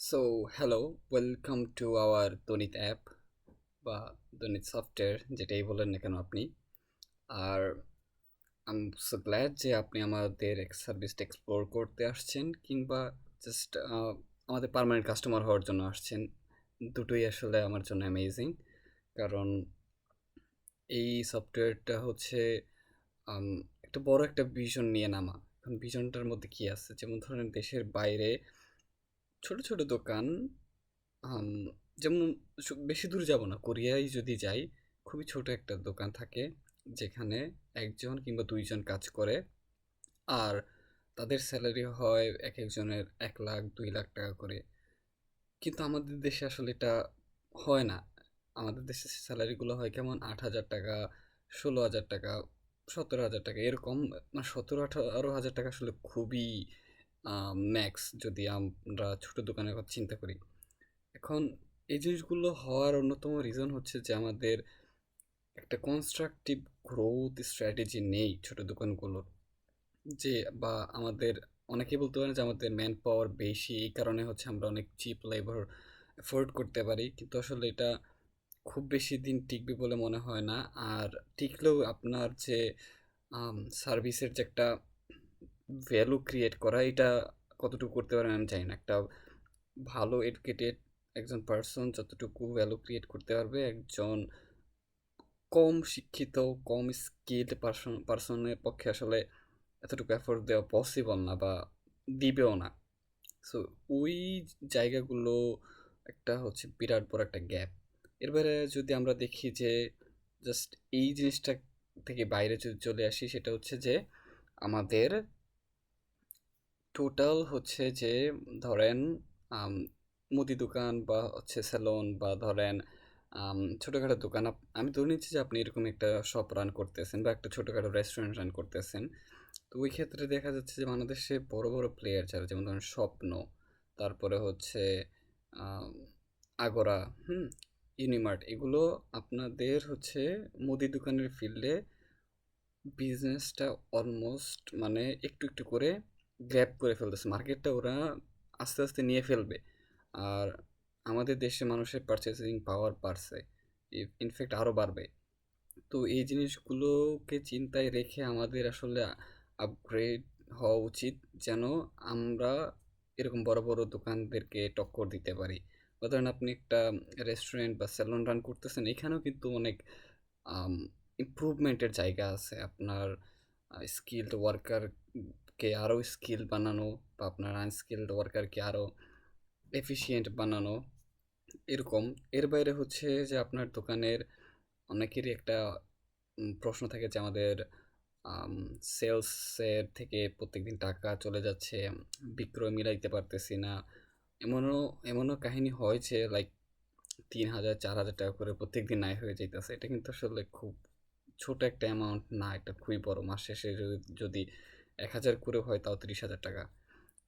So hello, welcome to our দনিত app বা দনিত সফটওয়্যার, যেটাই বলেন না কেন আপনি। আর আম সো গ্ল্যাড যে আপনি আমাদের সার্ভিসটা এক্সপ্লোর করতে আসছেন, কিংবা জাস্ট আমাদের পার্মানেন্ট কাস্টমার হওয়ার জন্য আসছেন। দুটোই আসলে আমার জন্য অ্যামেজিং, কারণ এই সফটওয়্যারটা হচ্ছে আম একটা বড় একটা ভিশন নিয়ে নামা। এখন ভিশনটার মধ্যে কি আছে? যেমন ধরেন, দেশের বাইরে ছোট ছোট দোকান, আম যেমন বেশি দূর যাব না, কোরিয়ায় যদি যাই, খুবই ছোট একটা দোকান থাকে যেখানে একজন কিংবা দুইজন কাজ করে। আর তাদের স্যালারি হয় এক একজনের 1 লাখ 2 লাখ টাকা করে। কিন্তু আমাদের দেশে আসলে এটা হয় না। আমাদের দেশে স্যালারিগুলো হয় কেমন, 8,000 টাকা, 16,000 টাকা, 17,000 টাকা এরকম। মানে 17-18 হাজার টাকা আসলে খুবই ম্যাক্স, যদি আমরা ছোট দোকানের কথা চিন্তা করি। এখন এই জিনিসগুলো হওয়ার অন্যতম রিজন হচ্ছে যে আমাদের একটা কনস্ট্রাকটিভ গ্রোথ স্ট্র্যাটেজি নেই ছোট দোকানগুলোর। যে বা আমাদের অনেকেই বলতে পারেন যে আমাদের ম্যান পাওয়ার বেশি, এই কারণে হচ্ছে আমরা অনেক চিপ লেবার অ্যাফোর্ড করতে পারি, কিন্তু আসলে এটা খুব বেশি দিন টিকবে বলে মনে হয় না। আর টিকলেও আপনার যে সার্ভিসের যে একটা ভ্যালু ক্রিয়েট করা, এটা কতটুকু করতে পারেন আমি জানি না। একটা ভালো এডুকেটেড একজন পার্সন যতটুকু ভ্যালু ক্রিয়েট করতে পারবে, একজন কম শিক্ষিত, কম স্কিল্ড পার্সনের পক্ষে আসলে এতটুকু এফোর্ট দেওয়া পসিবল না, বা দিবেও না। সো ওই জায়গাগুলো একটা হচ্ছে বিরাট বড় একটা গ্যাপ। এর বাইরে যদি আমরা দেখি যে জাস্ট এই জিনিসটা থেকে বাইরে যদি চলে আসি, সেটা হচ্ছে যে আমাদের টোটাল হচ্ছে যে, ধরেন আম, মুদি দোকান বা হচ্ছে স্যালন, বা ধরেন ছোটোখাটো দোকান, আমি ধরে নিচ্ছি যে আপনি এরকম একটা শপ রান করতেছেন বা একটা ছোটোখাটো রেস্টুরেন্ট রান করতেছেন। তো ওই ক্ষেত্রে দেখা যাচ্ছে যে বাংলাদেশে বড় বড় প্লেয়ার যারা, যেমন ধরেন স্বপ্ন, তারপরে হচ্ছে আম, আগরা, ইউনিমার্ট, এগুলো আপনাদের হচ্ছে মুদি দোকানের ফিল্ডে বিজনেসটা অলমোস্ট মানে একটু একটু করে গ্র্যাব করে ফেলতেছে মার্কেটটা, ওরা আস্তে আস্তে নিয়ে ফেলবে। আর আমাদের দেশে মানুষের পারচেসিং পাওয়ার বাড়ছে, ইনফ্যাক্ট আরও বাড়বে। তো এই জিনিসগুলোকে চিন্তায় রেখে আমাদের আসলে আপগ্রেড হওয়া উচিত, যেন আমরা এরকম বড় বড় দোকানদেরকে টক্কর দিতে পারি। বা ধরেন আপনি একটা রেস্টুরেন্ট বা স্যালন রান করতেছেন, এখানেও কিন্তু অনেক ইমপ্রুভমেন্টের জায়গা আছে। আপনার স্কিলড ওয়ার্কারকে আরও স্কিল বানানো, বা আপনার আনস্কিলড ওয়ার্কারকে আরও এফিশিয়েন্ট বানানো, এরকম। এর বাইরে হচ্ছে যে আপনার দোকানের অনেকেরই একটা প্রশ্ন থাকে যে আমাদের সেলসের থেকে প্রত্যেকদিন টাকা চলে যাচ্ছে, বিক্রয় মিলাইতে পারতেছি না। এমনও এমনও কাহিনী হয় যে লাইক 3,000 4,000 টাকা করে প্রত্যেকদিন আয় হয়ে যাইতেছে। এটা কিন্তু আসলে খুব ছোট একটা অ্যামাউন্ট না, এটা খুবই বড়। মাস শেষে যদি 1,000 করে হয়, তাও 30,000 টাকা,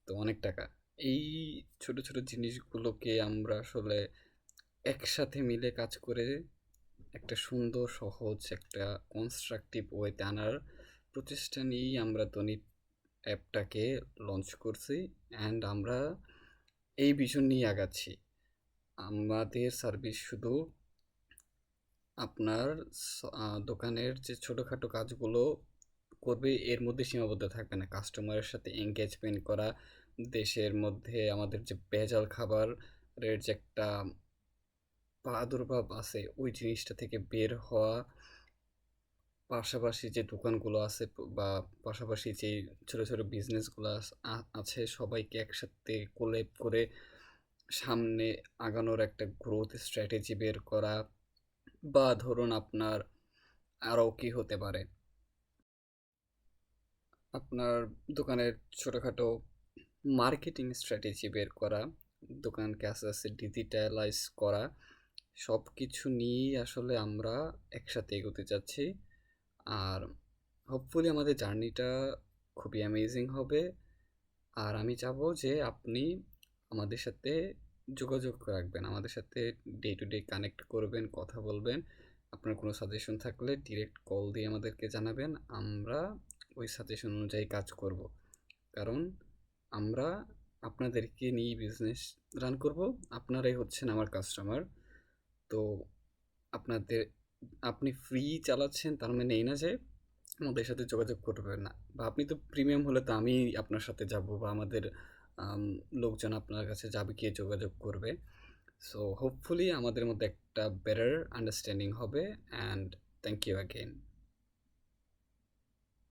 তো অনেক টাকা। এই ছোট ছোট জিনিসগুলোকে আমরা আসলে একসাথে মিলে কাজ করে একটা সুন্দর, সহজ একটা কনস্ট্রাকটিভ ওয়েতে আনার প্রচেষ্টা নিয়েই আমরা দনিত অ্যাপটাকে লঞ্চ করছি। অ্যান্ড আমরা এই ভিশন নিয়ে আগাচ্ছি। আমাদের সার্ভিস শুধু আপনার দোকানের যে ছোটোখাটো কাজগুলো করবে এর মধ্যে সীমাবদ্ধ থাকবে না। কাস্টমারের সাথে এঙ্গেজমেন্ট করা, দেশের মধ্যে আমাদের যে ভেজাল খাবারের যে একটা প্রাদুর্ভাব আছে, ওই জিনিসটা থেকে বের হওয়া, পাশাপাশি যে দোকানগুলো আছে বা পাশাপাশি যে ছোট ছোট বিজনেসগুলো আছে, সবাইকে একসাথে কোল্যাব করে সামনে আগানোর একটা গ্রোথ স্ট্র্যাটেজি বের করা। বা ধরুন আপনার আরও কি হতে পারে, আপনার দোকানের ছোটোখাটো মার্কেটিং স্ট্র্যাটেজি বের করা, দোকানকে আস্তে আস্তে ডিজিটালাইজ করা, সব কিছু নিয়েই আসলে আমরা একসাথে এগোতে চাচ্ছি। আর হোপফুলি আমাদের জার্নিটা খুবই অ্যামেজিং হবে। আর আমি চাবো যে আপনি আমাদের সাথে যোগাযোগ রাখবেন, আমাদের সাথে ডে টু ডে কানেক্ট করবেন, কথা বলবেন। আপনার কোনো সাজেশন থাকলে ডিরেক্ট কল দিয়ে আমাদেরকে জানাবেন, আমরা ওই সাজেশন অনুযায়ী কাজ করব। কারণ আমরা আপনাদেরকে নিয়েই বিজনেস রান করব। আপনারাই হচ্ছেন আমার কাস্টমার। তো আপনাদের আপনি ফ্রি চালাচ্ছেন তার মানে এই না যে আমাদের সাথে যোগাযোগ করবেন না, বা আপনি তো প্রিমিয়াম হলে তো আমি আপনার সাথে যাব, বা আমাদের আম, লোকজন আপনার কাছে যাবে, গিয়ে যোগাযোগ করবে। সো হোপফুলি আমাদের মধ্যে একটা বেটার আন্ডারস্ট্যান্ডিং হবে। And thank you again.